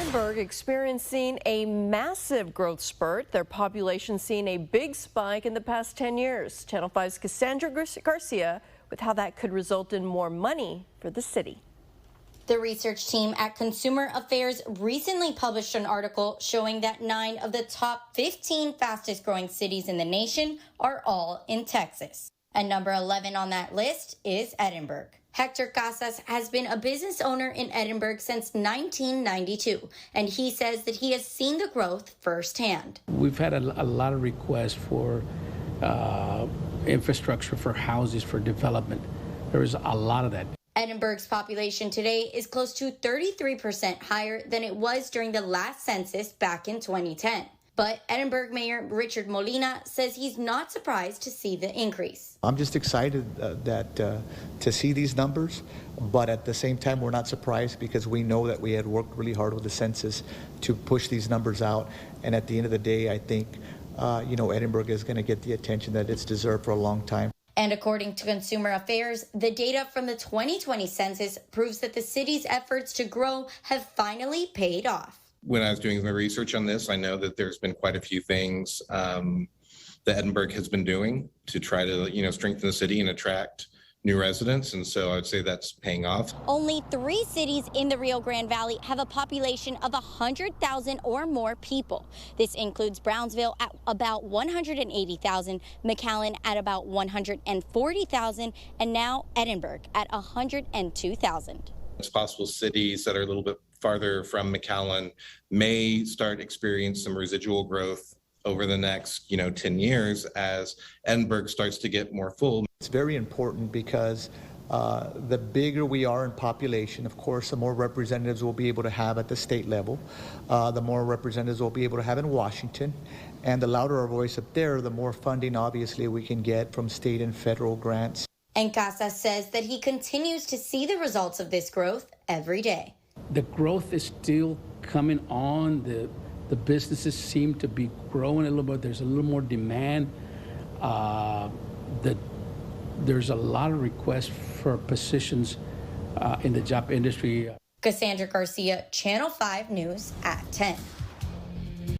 Edinburg experiencing a massive growth spurt. Their population seeing a big spike in the past 10 years. Channel 5's Cassandra Garcia with how that could result in more money for the city. The research team at Consumer Affairs recently published an article showing that 9 of the top 15 fastest growing cities in the nation are all in Texas. And number 11 on that list is Edinburg. Hector Casas has been a business owner in Edinburg since 1992, and he says that he has seen the growth firsthand. We've had a lot of requests for infrastructure, for houses, for development. There is a lot of that. Edinburg's population today is close to 33% higher than it was during the last census back in 2010. But Edinburg Mayor Richard Molina says he's not surprised to see the increase. I'm just excited to see these numbers, but at the same time, we're not surprised because we know that we had worked really hard with the census to push these numbers out. And at the end of the day, I think, Edinburg is going to get the attention that it's deserved for a long time. And according to Consumer Affairs, the data from the 2020 census proves that the city's efforts to grow have finally paid off. When I was doing my research on this, I know that there's been quite a few things that Edinburg has been doing to try to, strengthen the city and attract new residents. And so I'd say that's paying off. Only 3 cities in the Rio Grande Valley have a population of 100,000 or more people. This includes Brownsville at about 180,000, McAllen at about 140,000, and now Edinburg at 102,000. It's possible cities that are a little bit farther from McAllen may start experiencing some residual growth over the next 10 years as Edinburg starts to get more full. It's very important because the bigger we are in population, of course, the more representatives we'll be able to have at the state level, the more representatives we'll be able to have in Washington, and the louder our voice up there, the more funding obviously we can get from state and federal grants. And Casas says that he continues to see the results of this growth every day. The growth is still coming on. The businesses seem to be growing a little bit. There's a little more demand. There's a lot of requests for positions in the job industry. Cassandra Garcia, Channel 5 News at 10.